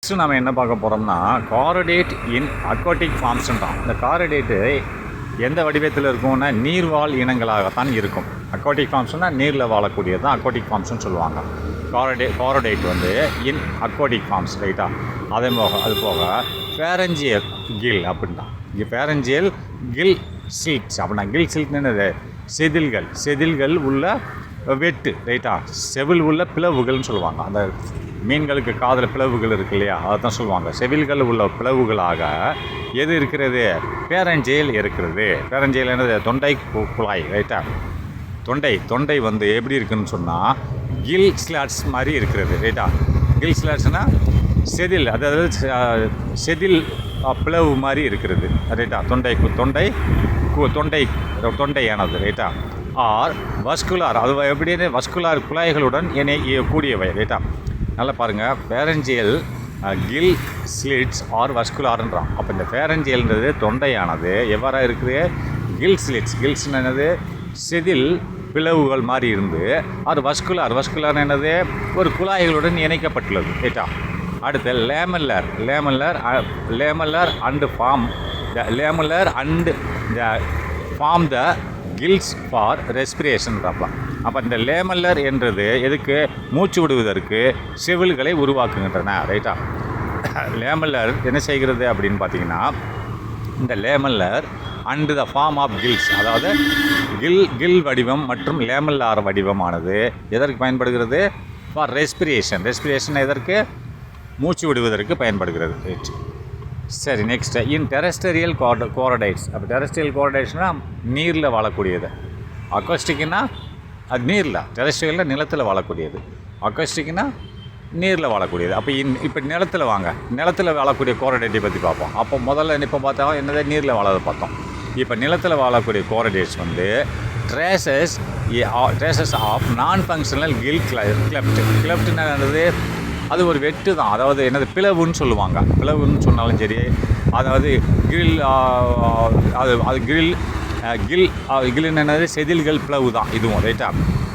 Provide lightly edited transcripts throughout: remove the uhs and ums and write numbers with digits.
Next நம்ம என்ன பார்க்க போகிறோம்னா காரடேட் இன் அக்வாட்டிக் ஃபார்ம்ஸ்ன்றான். இந்த காரடேட்டு எந்த வடிவத்தில் இருக்கும்னா நீர்வாழ் இனங்களாகத்தான் இருக்கும். அக்வாட்டிக் ஃபார்ம்ஸ்னால் நீரில் வாழக்கூடியது தான் அக்வாட்டிக் ஃபார்ம்ஸ்னு சொல்லுவாங்க. காரடேட் வந்து இன் அக்வாட்டிக் ஃபார்ம்ஸ், ரைட்டா? அது போக ஃபேரஞ்சியல் கில் அப்படின்னா இங்கே ஃபேரஞ்சியல் கில் சில்ட்ஸ் அப்படின்னா கில் சில்ட்னு செதில்கள் உள்ள வெட்டு, ரைட்டா? செவில் உள்ள பிளவுகள்னு சொல்லுவாங்க. அந்த மீன்களுக்கு காதில் பிளவுகள் இருக்கு இல்லையா, அதை தான் சொல்லுவாங்க. செவில்கள் உள்ள பிளவுகளாக எது இருக்கிறது? பேரஞ்செயல் இருக்கிறது. பேரஞ்செயல் என்னது? தொண்டை குழாய், ரைட்டா? தொண்டை வந்து எப்படி இருக்குதுன்னு சொன்னால் கில் ஸ்லாட்ஸ் மாதிரி இருக்கிறது, ரைட்டா? கில் ஸ்லாட்ஸ்னால் செதில், அதாவது செதில் பிளவு மாதிரி இருக்கிறது, ரைட்டா? தொண்டையானது, ரைட்டா? ஆர் வஸ்குலார், அது எப்படின்னு வஸ்குலார் குழாய்களுடன் கூடியவை, ரைட்டா? நல்லா பாருங்கள், ஃபேரஞ்சியல் கில் ஸ்லிட்ஸ் ஆர் வஸ்குலார்ன்றான். அப்போ இந்த ஃபேரஞ்சியல்ன்றது தொண்டையானது எவ்வாறாக இருக்குது? கில்ஸ் என்னது? செதில் பிளவுகள் மாதிரி இருந்து அது வஸ்குலார் என்னது? ஒரு குழாய்களுடன் இணைக்கப்பட்டுள்ளது, ரைட்டா? அடுத்து lamellar and form the gills for ரெஸ்பிரேஷன்றாப்பா. அப்போ இந்த லேமல்லர் என்றது எதுக்கு? மூச்சு விடுவதற்கு செவில்களை உருவாக்குகின்றன, ரைட்டா? லேமல்லர் என்ன செய்கிறது அப்படின்னு பார்த்தீங்கன்னா, இந்த lamellar and the form of gills, அதாவது கில் வடிவம் மற்றும் லேமல்லார் வடிவமானது எதற்கு பயன்படுகிறது? ஃபார் ரெஸ்பிரேஷன் எதற்கு? மூச்சு விடுவதற்கு பயன்படுகிறது, ரைட்? சரி, நெக்ஸ்ட்டு இன் டெரஸ்டரியல் கோரடைட்ஸ். அப்போ டெரஸ்ட்ரியல் கோரடைட்ஸ்னால் நீரில் வாழக்கூடியது. அக்வாஸ்டிக்னா அது நீரில், டெரஸ்ட்ரியலில் நிலத்தில் வாழக்கூடியது. அக்வாஸ்டிக்னா நீரில் வாழக்கூடியது. அப்போ இப்போ நிலத்தில் வாழக்கூடிய கோரடைட்டை பற்றி பார்ப்போம். அப்போ முதல்ல இப்போ பார்த்தா என்னது? நீரில் வாழதை பார்த்தோம். இப்போ நிலத்தில் வாழக்கூடிய கோரடைட்ஸ் வந்து traces of non functional kill கிளப்ட்னா என்னது? அது ஒரு வெட்டு தான், அதாவது என்னது? பிளவுன்னு சொல்லுவாங்க. பிளவுன்னு சொன்னாலும் சரி, அதாவது கில் என்னது? செதில்கள் பிளவு தான் இதுவும், ரைட்டா?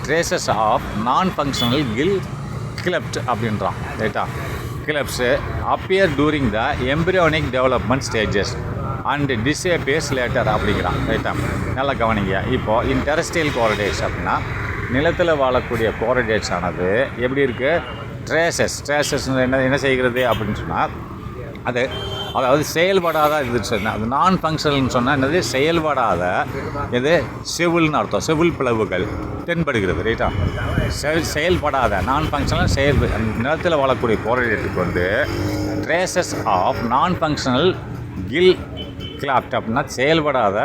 Traces of non functional gill clefts அப்படின்றான், ரைட்டா? Clefts appear during the embryonic development stages and disappears later அப்படிங்கிறான், ரைட்டா? நல்லா கவனிங்க. இப்போது இன் டெரஸ்ட்ரியல் கோரடைட்ஸ் அப்படின்னா நிலத்தில் வாழக்கூடிய கோரடைட்ஸ் ஆனது எப்படி இருக்குது? ட்ரேசஸ் என்ன செய்கிறது அப்படின்னு சொன்னால் அதாவது செயல்படாத இது சொன்னால் அது நான் ஃபங்க்ஷனல்னு சொன்னால் என்னது? செயல்படாத இது செவில்னு அர்த்தம். செவில் பிளவுகள் தென்படுகிறது, ரைட்டா? செயல்படாத நான் ஃபங்க்ஷனல் நிலத்தில் வாழக்கூடிய கோரடைட்டுக்கு வந்து traces of non functional gill cleft அப்படின்னா செயல்படாத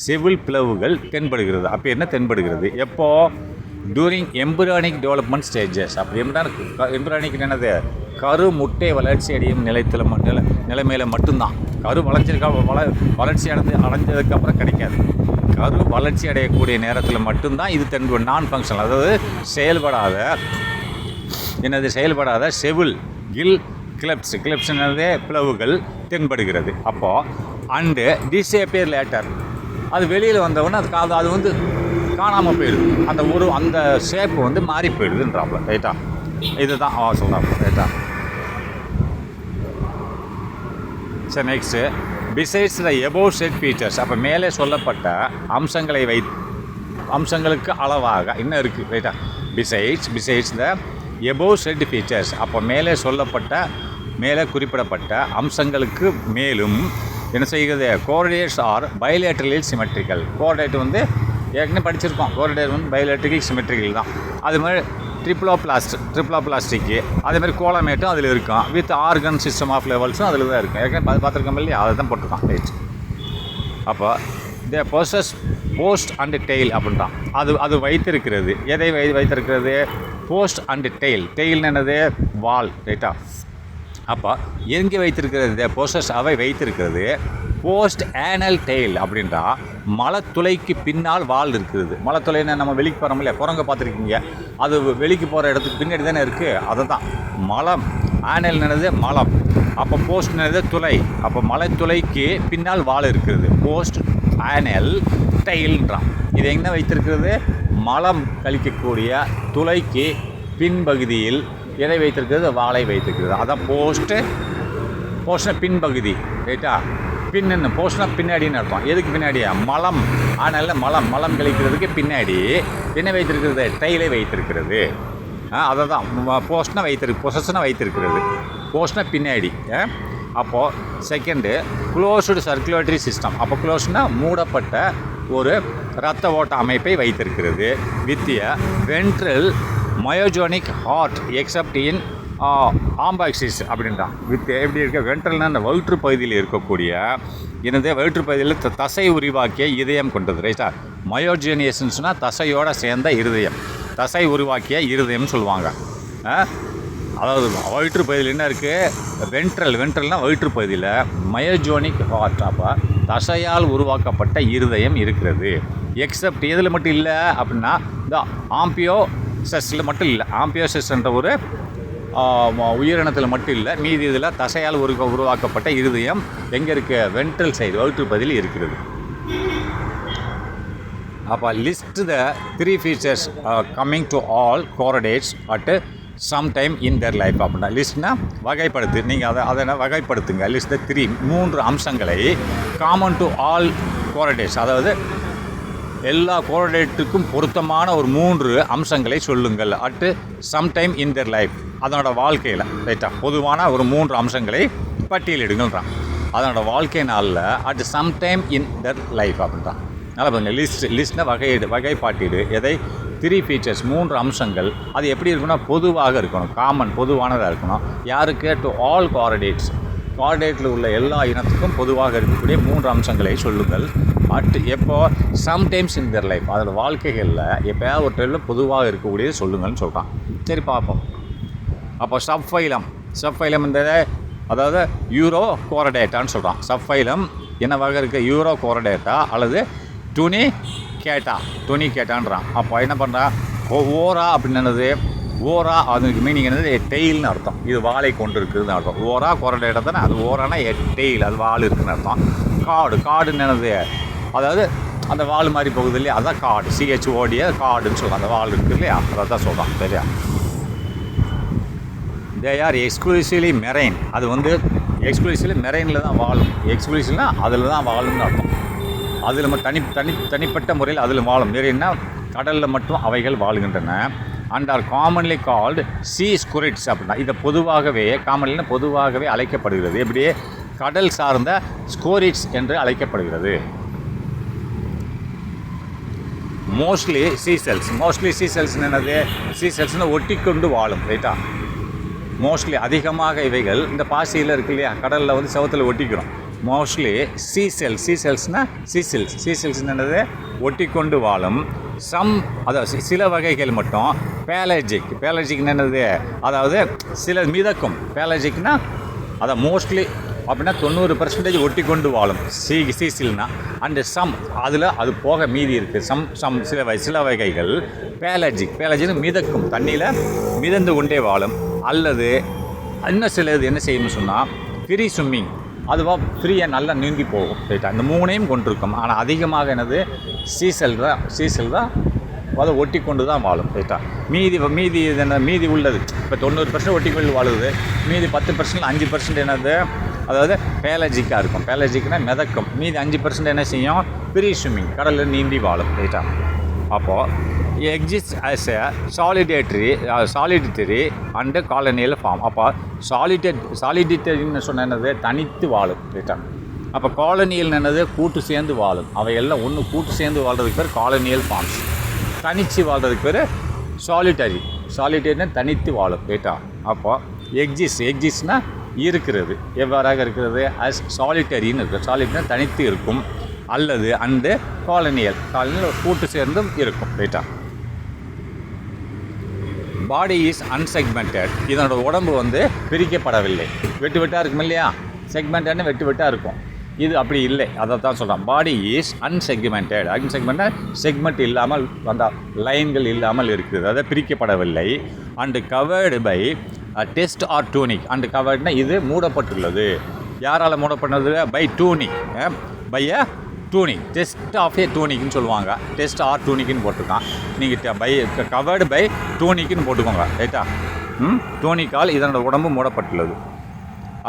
செவில் பிளவுகள் தென்படுகிறது. அப்போ என்ன தென்படுகிறது? எப்போது? During embryonic development stages. அப்போ எம்பிரியானிக் என்னது? கரு முட்டை வளர்ச்சி அடையும் நிலைமையில் மட்டும்தான். கரு வளர்ச்சி அடைஞ்சதுக்கப்புறம் கிடைக்காது. கரு வளர்ச்சி அடையக்கூடிய நேரத்தில் மட்டும்தான் இது நான் ஃபங்க்ஷனல், அதாவது செயல்படாத செவில் கில் கிளப்ஸ் என்னது? பிளவுகள் தென்படுகிறது. அப்போது அண்டு டிஸேப்பியர் லேட்டர், அது வெளியில் வந்தவுடனே அது வந்து காணாமல் போயிடுது. அந்த ஷேப்பு வந்து மாறி போயிடுதுன்றாப்புல, ரைட்டா? இதுதான் சொல்கிறாப்புல, ரைட்டா? சரி, next besides the above set features. அப்போ மேலே சொல்லப்பட்ட அம்சங்களுக்கு அளவாக என்ன இருக்குது, ரைட்டா? Besides the above set features. அப்போ மேலே குறிப்பிடப்பட்ட அம்சங்களுக்கு மேலும் என்ன செய்கிறது? கோரடைட்ஸ் ஆர் பைலேட்ரலில் சிமெட்ரிக்கல். கோரடைட் வந்து ஏற்கனவே படிச்சிருக்கோம். கோரடைட் வந்து பைலேட்ரிக்கல் சிமெட்ரிக்கல் தான். அது மாதிரி ட்ரிப்ளோபிளாஸ்டிக்கு அதேமாதிரி கோலமேட்டும் அதில் இருக்கும். வித் ஆர்கன் சிஸ்டம் ஆஃப் லெவல்ஸும் அதில் தான் இருக்கும். ஏற்கனவே பார்த்துருக்கோம் இல்லையா, அதை தான் போட்டிருக்கான், ரைட்? அப்போ த போஸ்ட் அண்ட் டெயில் அப்படின்றான். அது வைத்திருக்கிறது. எதை வைத்திருக்கிறது? போஸ்ட் அண்ட் டெயில் என்னது? வால், ரைட்டா? அப்போ எங்கே வைத்திருக்கிறது? அவை வைத்திருக்கிறது போஸ்ட் ஆனல் டெயில் அப்படின்றா மலத்துளைக்கு பின்னால் வால் இருக்கிறது. மலத்துளைன்னு நம்ம வெளிக்கு போகிறோம் இல்லையா, குரங்க பார்த்துருக்கீங்க, அது வெளிக்கு போகிற இடத்துக்கு பின்னாடி தானே இருக்குது. அதை தான் மலம். ஆனல் என்னது? மலம். அப்போ போஸ்ட் என்னது? துளை. அப்போ மலத்துளைக்கு பின்னால் வால் இருக்கிறது, போஸ்ட் ஆனல் டெயில்ன்றான். இது எங்கே வைத்திருக்கிறது? மலம் கழிக்கக்கூடிய துளைக்கு பின்பகுதியில் எதை வைத்திருக்கிறது? வாலை வைத்திருக்கிறது. அதான் போஸ்ட்னா பின்பகுதி, ரைட்டா? பின்னு போஸ்ட்னா பின்னாடின்னு அர்த்தம். எதுக்கு பின்னாடியா? மலம். ஆனால் மலம் கழிக்கிறதுக்கு பின்னாடி என்ன வைத்திருக்கிறது? டைலை வைத்திருக்கிறது. அதை தான் போஸ்ட்னா பொசஸ்னா வைத்திருக்கிறது. போஸ்ட்னா பின்னாடி. அப்போது செகண்டு க்ளோஸ்டு சர்க்குலேட்டரி சிஸ்டம். அப்போ க்ளோஸ்னா மூடப்பட்ட ஒரு இரத்த ஓட்ட அமைப்பை வைத்திருக்கிறது. வித்திய வென்ட்ரல் மயோஜோனிக் ஹார்ட் எக்ஸப்ட் இன் ஆம்பாக்சிஸ் அப்படின்றான். எப்படி இருக்க? வென்ட்ரல்னா அந்த வயிற்று பகுதியில் இருக்கக்கூடிய வயிற்று பகுதியில் தசை உருவாக்கிய இதயம் கொண்டது, ரைட்டா? மயோஜினியஸ்னா தசையோடு சேர்ந்த இருதயம், தசை உருவாக்கிய இருதயம்னு சொல்லுவாங்க. அதாவது வயிற்று பகுதியில் என்ன இருக்குது? வென்ட்ரல்னால் வயிற்று பகுதியில் மயோஜோனிக் ஹார்ட், அப்போ தசையால் உருவாக்கப்பட்ட இருதயம் இருக்கிறது. எக்ஸப்ட் எதில் மட்டும் இல்லை அப்படின்னா இந்த ஆம்பியோசஸில் மட்டும் இல்லை. ஆம்பியோசஸ்ன்ற ஒரு உயிரினத்தில் மட்டும் இல்லை, மீதி இதில் தசையால் உருவாக்கப்பட்ட இருதயம் எங்கே இருக்குது? வென்ட்ரல் சைடு, வயிற்று பகுதியில் இருக்கிறது. அப்போ list the 3 features coming to all chordates at some time in their life அப்படின்னா லிஸ்ட்னா வகைப்படுத்து. நீங்கள் அதை வகைப்படுத்துங்க. லிஸ்ட் 3 அம்சங்களை காமன் டு ஆல் கோரடேட்ஸ், அதாவது எல்லா கோரடேட்டுக்கும் பொருத்தமான ஒரு 3 அம்சங்களை சொல்லுங்கள். At sometime in their life, அதனோட வாழ்க்கையில், ரைட்டா? பொதுவான ஒரு 3 அம்சங்களை பட்டியலிடுங்கள்ன்றான். அதனோட வாழ்க்கை நாளில் at sometime in their life அப்படின்றான். நல்லா பாருங்கள், லிஸ்ட்னா வகைப்பாட்டிடு. எதை? 3 ஃபீச்சர்ஸ், 3 அம்சங்கள். அது எப்படி இருக்குன்னா பொதுவாக இருக்கணும், காமன், பொதுவானதாக இருக்கணும். யாருக்கு? டு ஆல் கோஆர்டினேட்டில் உள்ள எல்லா இனத்துக்கும் பொதுவாக இருக்கக்கூடிய 3 அம்சங்களை சொல்லுங்கள். எப்போ? சம்டைம்ஸ் இன் தர் லைஃப், அதோட வாழ்க்கைகளில் எப்போயாவது ஒரு டைமில் பொதுவாக இருக்கக்கூடியது சொல்லுங்கள்னு சொல்கிறான். சரி பார்ப்போம். அப்போ சப்ஃபைலம் இந்த அதாவது யூரோ கோரடேட்டான்னு சொல்கிறான். சப்ஃபைலம் என்ன வகை இருக்குது? யூரோ கோரடேட்டா அல்லது துணி கேட்டான்றான். அப்போ என்ன பண்ணுறான்? ஓரா அப்படின்னு ஓரா, அதுக்கு மீனிங் என்னது? டெய்ல்னு அர்த்தம். இது வாழை கொண்டு இருக்குதுன்னு அர்த்தம். ஓரா கோரடேட்டா தானே, அது ஓரானா டெய்ல், அது வால் இருக்குதுன்னு அர்த்தம். காடுன்னு என்னது? அதாவது அந்த வால் மாதிரி போகுது இல்லையா, அதுதான் காடு. CHOD காடுன்னு சொல்கிறான். அந்த வால் இருக்குது இல்லையா, அதை தான் சொல்கிறான். சரியா? They are exclusively marine. அது எக்ஸ்க்ளூசிவ்லி மெரைனில் தான் வாழும். எக்ஸ்க்ளூசிவ்னா அதில் தான் வாழும்னு அர்த்தம். அதில் நம்ம தனிப்பட்ட முறையில் அதில் வாழும். மெரைன்னா கடலில் மட்டும் அவைகள் வாழுகின்றன. அண்ட் ஆர் காமன்லி கால்டு சீ ஸ்குரிட்ஸ் அப்படின்னா இதை பொதுவாகவே அழைக்கப்படுகிறது. எப்படியே கடல் சார்ந்த ஸ்கோரிட்ஸ் என்று அழைக்கப்படுகிறது. மோஸ்ட்லி சீசெல்ஸ் என்னது? சீசெல்ஸ்னு ஒட்டி கொண்டு வாழும், ரைட்டா? மோஸ்ட்லி அதிகமாக இவைகள் இந்த பாசியில் இருக்கு இல்லையா, கடலில் செவத்தில் ஒட்டிக்கிறோம். மோஸ்ட்லி சீசெல்ஸ் என்னது? ஒட்டி கொண்டு வாழும். அதாவது சில வகைகள் மட்டும் பேலஜிக் என்னது? அதாவது சில மிதக்கும். பேலஜிக்னா அதை மோஸ்ட்லி அப்படின்னா 90% ஒட்டி கொண்டு வாழும் சீசில்னா. அண்டு அதில் அது போக மீதி இருக்குது. சில வகைகள் பேலஜிக் மிதக்கும், தண்ணியில் மிதந்து கொண்டே வாழும். அல்லது இன்னும் சில இது என்ன செய்யணும்னு சொன்னால் ஃப்ரீ ஸ்விம்மிங், அதுவாக ஃப்ரீயாக நல்லா நீந்தி போகும், ரைட்டா? இந்த 3ஐயும் கொண்டிருக்கும். ஆனால் அதிகமாக என்னது? சீசல் தான் அதை ஒட்டி கொண்டு தான் வாழும், ரைட்டா? மீதி உள்ளது இப்போ 90% ஒட்டி கொண்டு வாழுது. மீதி 10%, 5% என்னது? அதாவது பேலஜிக்காக இருக்கும். பேலஜிக்னா மிதக்கும். மீதி 5% என்ன செய்யும்? ஃப்ரீ ஸ்விம்மிங், கடலில் நீந்தி வாழும், ரைட்டா? அப்போது exist as a solitary and colonial form. அப்போ சாலிடிட்டரின்னு சொன்ன என்னது? தனித்து வாழும், ரைட்டா? அப்போ காலனியல் என்னது? கூட்டு சேர்ந்து வாழும். அவையெல்லாம் கூட்டு சேர்ந்து வாழ்கிறதுக்கு பேர் காலனியல் ஃபார்ம்ஸ். தனித்து வாழ்கிறதுக்கு பேர் சாலிட்டரினா தனித்து வாழும், ரைட்டா? அப்போது எக்ஸிஸ்ட்னா இருக்கிறது. எவ்வாறாக இருக்கிறது? அஸ் சாலிட்டரின்னு இருக்குது. சாலிட்டரினா தனித்து இருக்கும். அல்லது அண்டு காலனியல் கூட்டு சேர்ந்தும் இருக்கும், ரைட்டா? Body is unsegmented. இதனோட உடம்பு பிரிக்கப்படவில்லை. வெட்டாக இருக்கும் இல்லையா? செக்மெண்டட்னு வெட்டாக இருக்கும். இது அப்படி இல்லை, அதை தான் சொல்கிறான். Body is unsegmented. செக்மெண்ட் இல்லாமல் அந்த லைன்கள் இல்லாமல் இருக்குது, அதை பிரிக்கப்படவில்லை. And covered by test or tunic. அண்டு கவர்டுனா இது மூடப்பட்டுள்ளது. யாரால் மூடப்பட்டது? By tunic. By a tunic, test of a டூனிக்னு சொல்லுவாங்க. டெஸ்ட் ஆர் டூனிக்னு போட்டிருக்கான். நீங்கள் கவர்டு பை டூனிக்னு போட்டுக்கோங்க, ரைட்டா? தோணிக்கால் இதனோட உடம்பு மூடப்பட்டுள்ளது.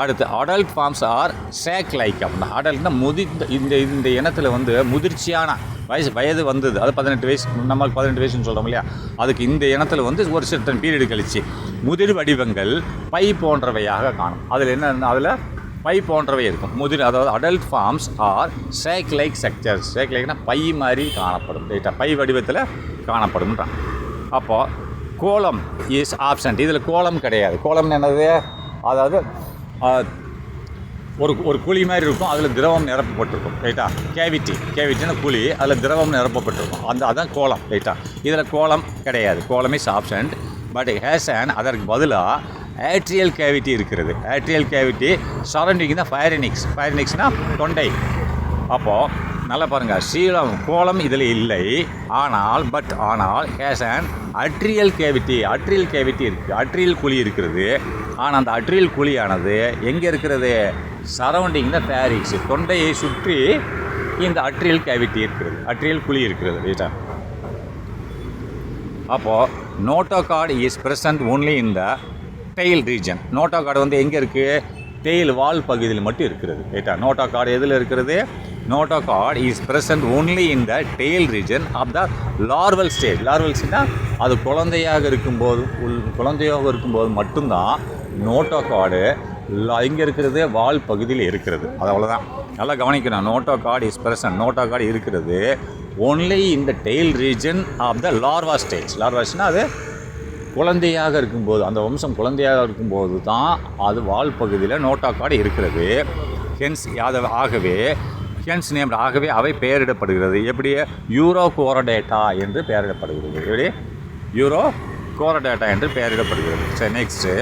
அடுத்து adult forms are sac like அப்படின்னா அடல்ட்னா இந்த இனத்தில் வந்து முதிர்ச்சியான வயது வந்தது, அது 18 வயசு, நம்மளுக்கு 18 வயசுன்னு சொல்கிறோம் இல்லையா, அதுக்கு இந்த இனத்தில் வந்து ஒரு சர்டன் பீரியடு கழிச்சு முதிர் வடிவங்கள் பை போன்றவையாக காணும். அதில் என்ன, அதில் பை போன்றவை இருக்கும் முதிர், அதாவது adult forms are sac like structures. Sac லைக்னா பை மாதிரி காணப்படும், ரைட்டா, பை வடிவத்தில் காணப்படும்ன்றான். அப்போது கோலம் இஸ் ஆப்சண்ட், இதில் கோலம் கிடையாது. கோலம்னு என்னது, அதாவது ஒரு குழி மாதிரி இருக்கும், அதில் திரவம் நிரப்பப்பட்டிருக்கும், ரைட்டா. கேவிட்டின்னு குழி, அதில் திரவம் நிரப்பப்பட்டிருக்கும், அதான் கோலம், ரைட்டா. இதில் கோலம் கிடையாது, கோலம் is absent. But has and அதற்கு பதிலாக ஆட்ரியல் கேவிட்டி இருக்கிறது. ஆட்ரியல் கேவிட்டி சரௌண்டிங் தான் ஃபயரினிக்ஸ்னால் தொண்டை. அப்போது நல்லா பாருங்கள், கோலம் இதில் இல்லை. ஆனால் ஹேஸ் அண்ட் அட்ரியல் கேவிட்டி இருக்குது, அட்ரியல் குழி இருக்கிறது. ஆனால் அந்த அட்ரியல் குழியானது எங்கே இருக்கிறது, சரௌண்டிங் த ஃபேரிக்ஸ், தொண்டையை சுற்றி இந்த அட்ரியல் கேவிட்டி இருக்கிறது, அட்ரியல் குழி இருக்கிறது, ரைட்டா. அப்போது notochord is present only in the tail region. Notochord வந்து எங்கே இருக்குது, டெயில் வால் பகுதியில் மட்டும் இருக்கிறது, ரைட்டா. நோட்டோகார்டு எதில் இருக்கிறது, notochord is present only in the tail region of the larval stage. லார்வல்ஸ்னால் அது குழந்தையாக இருக்கும்போது மட்டும்தான் நோட்டோகார்டு இங்கே இருக்கிறது வால் பகுதியில் இருக்கிறது. அது அவ்வளோதான், நல்லா கவனிக்கணும். நோட்டோகார்டு இஸ் ப்ரெசன்ட், நோட்டோகார்டு இருக்கிறது only in the tail region of the larva stage. லார்வாஸ்னால் அது குழந்தையாக இருக்கும்போது, அந்த வம்சம் குழந்தையாக இருக்கும்போது தான் அது வால் பகுதியில் நோட்டோகார்டு இருக்கிறது. ஹென்ஸ் நேம்டு, ஆகவே அவை பெயரிடப்படுகிறது. எப்படி, யூரோகோரடேட்டா என்று பெயரிடப்படுகிறது. எப்படி, யூரோகோரடேட்டா என்று பெயரிடப்படுகிறது. சரி, next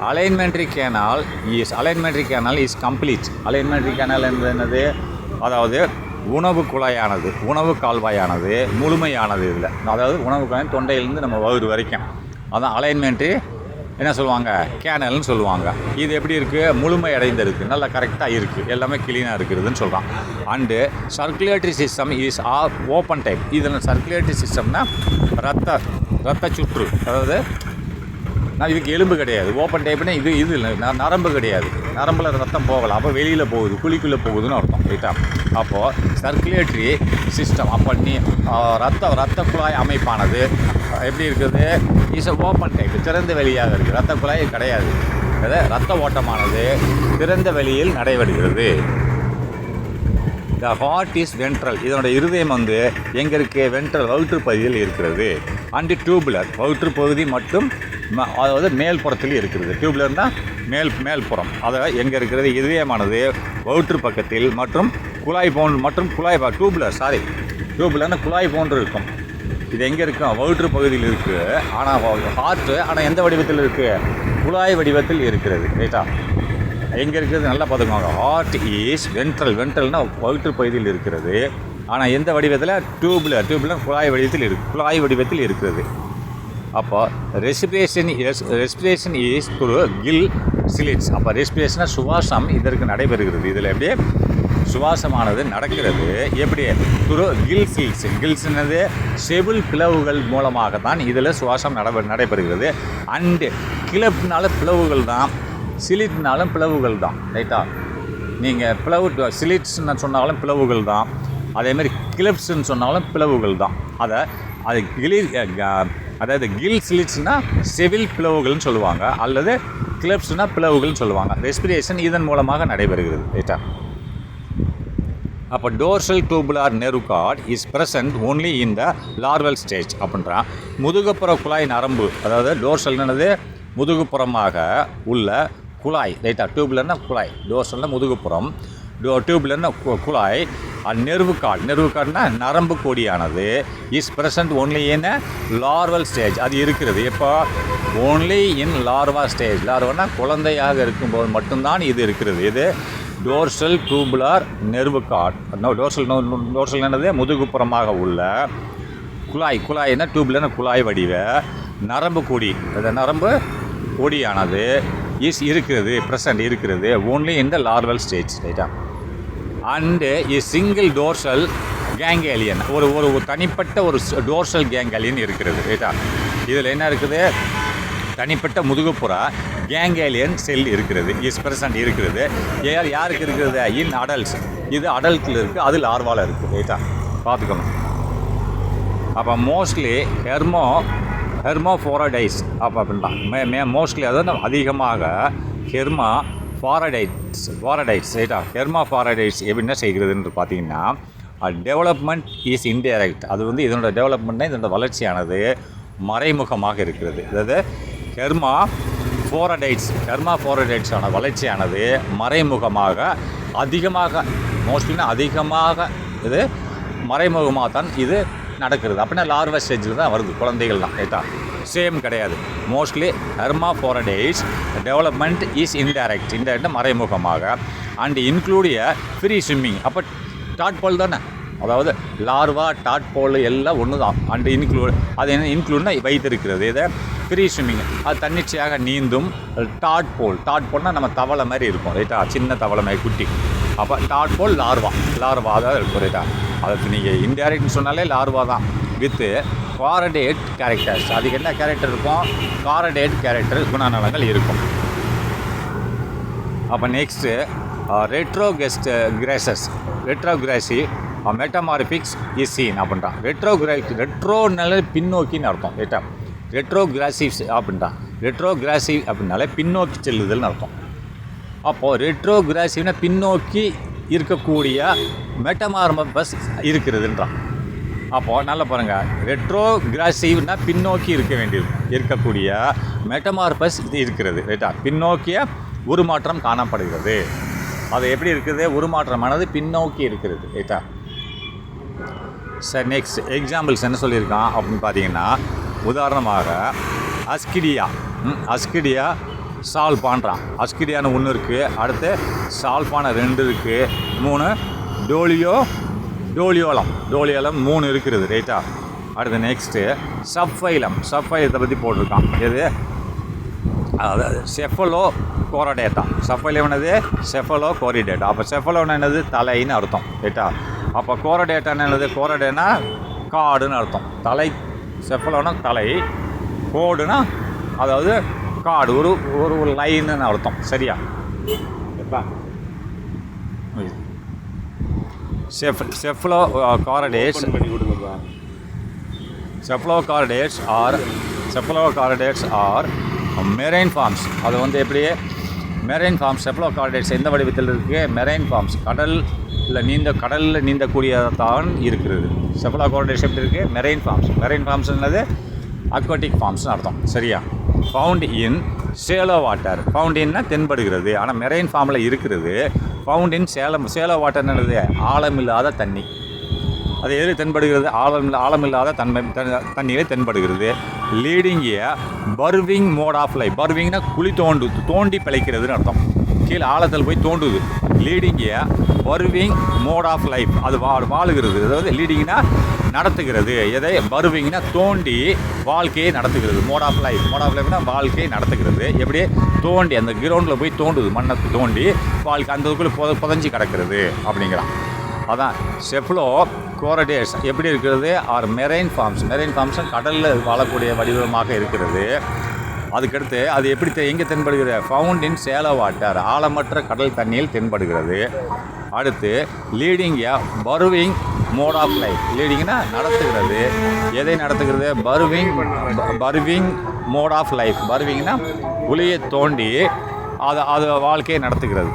alimentary canal is complete. Alimentary canal என்னது, அதாவது உணவு குழாயானது, உணவு கால்வாயானது முழுமையானது. இதில் அதாவது உணவு குழாய் தொண்டையிலேருந்து நம்ம வயிறு வரைக்கும், அதான் அலைன்மெண்ட்ரி என்ன சொல்லுவாங்க, கேனல்னு சொல்லுவாங்க. இது எப்படி இருக்குது, முழுமை அடைந்திருக்கு, நல்லா கரெக்டாக இருக்குது, எல்லாமே க்ளீனாக இருக்கிறதுன்னு சொல்கிறான். And circulatory system is open type. இதில் சர்க்குலேட்டரி சிஸ்டம்னா ரத்த சுற்று, அதாவது இதுக்கு எலும்பு கிடையாது. ஓப்பன் டைப்னா இது இல்லை, நரம்பு கிடையாது, நரம்பில் ரத்தம் போகலாம், அப்போ வெளியில் போகுது, குழிக்குள்ளே போகுதுன்னு அர்த்தம், ரைட்டா. அப்போது சர்க்குலேட்டரி சிஸ்டம், அப்போ ரத்த குழாய் அமைப்பானது எப்படி இருக்குது, இஸ் ஓப்பன் டைப், திறந்த வெளியாக இருக்குது. ரத்த குழாய் கிடையாது, ரத்த ஓட்டமானது திறந்த வெளியில் நடைபெறுகிறது. த ஹார்ட் இஸ் வென்ட்ரல், இதனோட இருதயம் வந்து எங்கே இருக்குது, வென்ட்ரல் வயிற்று பகுதியில் இருக்கிறது. அண்டு டியூபுலர், வயிற்று பகுதி மற்றும் அதாவது மேல்புறத்தில் இருக்கிறது. டியூப்லர்னால் மேல்புறம், அதாவது எங்கே இருக்கிறது, இதயமானது வயிற்று பக்கத்தில் மற்றும் டியூப்லர்னா குழாய் போன்று இருக்கும். இது எங்கே இருக்கும், வயிற்று பகுதியில் இருக்குது. ஆனால் எந்த வடிவத்தில் இருக்குது, குழாய் வடிவத்தில் இருக்கிறது, ரைட்டா. எங்கே இருக்கிறது நல்லா பார்த்துக்கோங்க. ஹார்ட் இஸ் வென்ட்ரல்னால் வயிற்று பகுதியில் இருக்கிறது. ஆனால் எந்த வடிவத்தில், டியூப்லர் குழாய் வடிவத்தில் இருக்கிறது. அப்போ ரெஸ்பிரேஷன் இஸ் த்ரூ கில் சிலிட்ஸ். அப்போ ரெஸ்பிரேஷனாக சுவாசம் இதற்கு நடைபெறுகிறது. இதில் எப்படி சுவாசமானது நடக்கிறது, எப்படி, த்ரூ கில் சிலிட்ஸ். கில்ஸ்னது செவில் பிளவுகள் மூலமாக தான் இதில் சுவாசம் நடைபெறுகிறது. அண்டு கிளப்னால பிளவுகள் தான், சிலிட்னாலும் பிளவுகள் தான், ரைட்டா. நீங்கள் சிலிட்ஸ்ன்னு சொன்னாலும் பிளவுகள் தான், அதேமாதிரி கிளப்ஸ்ன்னு சொன்னாலும் பிளவுகள் தான். அதாவது கில் சிலிட்ஸ்னால் செவில் பிளவுகள்னு சொல்லுவாங்க, அல்லது கிளப்ஸ்னால் பிளவுகள்னு சொல்லுவாங்க. ரெஸ்பிரேஷன் இதன் மூலமாக நடைபெறுகிறது, ரைட்டா. அப்போ dorsal tubular nerve card is present only in the larval stage அப்படின்றான். முதுகுப்புற குழாய் நரம்பு, அதாவது டோர்சல்னது முதுகுப்புறமாக உள்ள குழாய், ரைட்டா. டியூபுலர்னா குழாய், டோர்சல்னா முதுகுப்புறம், டியூப்லர்னா குழாய். நெர்வு கார்டுனா நரம்பு கொடியானது is present only in larval stage, அது இருக்கிறது. இப்போ ஓன்லி இன் லார்வா ஸ்டேஜ், லார்வானா குழந்தையாக இருக்கும்போது மட்டும்தான் இது இருக்கிறது. இது dorsal tubular nerve cord. Dorsal என்னது முதுகுப்புறமாக உள்ள குழாய்னா டியூப்லர்னா குழாய் வடிவ நரம்பு கொடி, அந்த நரம்பு கொடியானது இருக்கிறது only in the larval stage, ரைட்டா. அண்டு சிங்கிள் டோர்சல் கேங்கேலியன், ஒரு தனிப்பட்ட ஒரு டோர்சல் கேங்கேலியன் இருக்கிறது, ரைட்டா. இதில் என்ன இருக்குது, தனிப்பட்ட முதுகுப்புற கேங்கேலியன் செல் இருக்கிறது, இஸ் பிரசன்ட் இருக்கிறது. யாருக்கு இருக்கிறது? இன் அடல்ட்ஸ். இது அடல்ட்டில் இருக்குது, அது லார்வாவில் இருக்குது. ரைட்டா, பார்த்துக்கணும். அப்போ மோஸ்ட்லி ஹெர்மோஃபாரடைட்ஸ் அப்படின்லாம் மோஸ்ட்லி அதாவது அதிகமாக ஃபாரடைட்ஸ் ரைட்டா. ஹெர்மோஃபாரடைட்ஸ் என்ன செய்கிறதுன்னு பார்த்தீங்கன்னா, டெவலப்மெண்ட் இஸ் இன்டைரக்ட். அது வந்து இதனோட டெவலப்மெண்ட்னா இதனோட வளர்ச்சியானது மறைமுகமாக இருக்கிறது. அதாவது ஹெர்மாஃபாரடைட்ஸான வளர்ச்சியானது மறைமுகமாக அதிகமாக இது மறைமுகமாக தான் இது நடக்கிறது. அப்படின்னா லார்வா ஸ்டேஜில் தான் வருது குழந்தைகள் தான். ரைட்டா, சேம் கிடையாது. மோஸ்ட்லி ஹெர்மாஃபாரடைட்ஸ் டெவலப்மெண்ட் இஸ் இன்டைரக்ட் மறைமுகமாக அண்ட் இன்க்ளூடிய ஃப்ரீ ஸ்விம்மிங். அப்போ டாட்பால் தானே, அதாவது லார்வா டாட்பால் எல்லாம் ஒன்று தான். அண்ட் அது என்ன இன்க்ளூட்னா வைத்திருக்கிறது. இதை ஃப்ரீ ஸ்விம்மிங், அது தன்னிச்சையாக நீந்தும். டாட்பால்னால் நம்ம தவளை மாதிரி இருக்கும். ரைட்டா, சின்ன தவளை மாதிரி குட்டி. அப்போ டாட்பால் லார்வா தான் இருக்கும். ரைட்டா, அதுக்கு நீங்கள் இன்டைரக்ட்னு சொன்னாலே லார்வா தான் வித்து காரடேட் கேரக்டர்ஸ். அதுக்கு என்ன கேரக்டர் இருக்கும்? காரடேட் கேரக்டர் குணநலங்கள் இருக்கும். அப்போ நெக்ஸ்ட்டு ரெட்ரோகிராசி மெட்டமார்பிக்ஸ் இஸ் சீன் அப்படின்றான். ரெட்ரோனால பின்னோக்கின்னு அர்த்தம். ரைட்டா, ரெட்ரோகிராசிவ்ஸ் அப்படின்றான். ரெட்ரோகிராசிவ் அப்படின்னாலே பின்னோக்கி செல்லுதல்னு அர்த்தம். அப்போது ரெட்ரோகிராசிவ்னா பின்னோக்கி இருக்கக்கூடிய மெட்டமார்பஸ் இருக்கிறதுன்றான். அப்போது நல்லா பாருங்கள், ரெட்ரோகிராசிவ்னா பின்னோக்கி இருக்கக்கூடிய மெட்டமார்பஸ் இது இருக்கிறது. ரைட்டா, பின்னோக்கிய உருமாற்றம் காணப்படுகிறது. அது எப்படி இருக்குது? உருமாற்றமானது பின்னோக்கி இருக்கிறது. ரைட்டா, சார் நெக்ஸ்ட் எக்ஸாம்பிள்ஸ் என்ன சொல்லியிருக்கான் அப்படின்னு பார்த்தீங்கன்னா, உதாரணமாக அஸ்கிடியா சால்பான்றான். அஸ்கிடியான்னு 1 இருக்குது, அடுத்து சால்பான 2 இருக்குது, 3 டோலியோலம் 3 இருக்கிறது. ரைட்டா, அடுத்து நெக்ஸ்ட்டு சப்ஃபைலத்தை பற்றி போட்டிருக்கான். எது? அதாவது செஃபலோ கோரடேட்டா. சஃபைலம் என்னது? செஃபலோ கோரிடேட்டா. அப்போ செஃபலோன்னு என்னது? தலைன்னு அர்த்தம். ரைட்டா, அப்போ கோரடேட்டான்னு என்னது? கோரடேனா காடுன்னு அர்த்தம். தலை, செஃபலோனா தலை, கோடுனா அதாவது காடு, ஒரு லைன்னு அர்த்தம். சரியா? செஃபலோகாரடேட்ஸ் ஆர் மெரைன் ஃபார்ம்ஸ். அது வந்து எப்படி மெரைன் ஃபார்ம்ஸ்? செஃபலோகாரடேட்ஸ் எந்த வடிவத்தில் இருக்குது? மெரைன் ஃபார்ம்ஸ், கடலில் நீந்தக்கூடியதான் இருக்கிறது. செஃபலோகாரடேட்ஸ் எப்படி இருக்குது? மெரைன் ஃபார்ம்ஸ் என்னது? அக்வாட்டிக் ஃபார்ம்ஸ்னு அர்த்தம். சரியா? Found in shallow water. Found இன்னா தென்படுகிறது, ஆனால் மெரைன் ஃபார்மில் இருக்கிறது. ஃபவுண்ட் இன் சேலோ வாட்டர் என்னது? ஆழமில்லாத தண்ணி. அது எது தென்படுகிறது? ஆழமில்லாத தண்ணீரை தென்படுகிறது. Leading a burrowing mode of life. பர்விங்னா தோண்டி பிழைக்கிறதுன்னு அர்த்தம். கீழே ஆழத்தில் போய் தோண்டுது. Leading a burrowing mode of life. அது வாழுகிறது. அதாவது லீடிங்னா நடத்துகிறது. எதை? பர்விங்னா தோண்டி வாழ்க்கையை நடத்துகிறது. மோட் ஆஃப் லைஃப்னா வாழ்க்கையை நடத்துகிறது. எப்படி? தோண்டி அந்த கிரவுண்டில் போய் தோண்டுது, மண்ணை தோண்டி வாழ்க்கை அந்த இதுக்குள்ளே புதஞ்சி கிடக்கிறது அப்படிங்கிறான். அதான் செஃபலோ கோரடேட்ஸ் எப்படி இருக்கிறது? ஆர் மெரைன் ஃபார்ம்ஸ் கடலில் வாழக்கூடிய வடிவமாக இருக்கிறது. அதுக்கடுத்து அது எப்படி எங்கே தென்படுகிறது? ஃபவுண்ட் இன் சேலோ வாட்டர், ஆழமற்ற கடல் தண்ணியில் தென்படுகிறது. அடுத்து leading a burrowing mode of life. லீடிங்னா நடத்துகிறது. எதை நடத்துகிறது? Burrowing mode of life. பர்விங்னா குழியை தோண்டி அது வாழ்க்கையை நடத்துகிறது.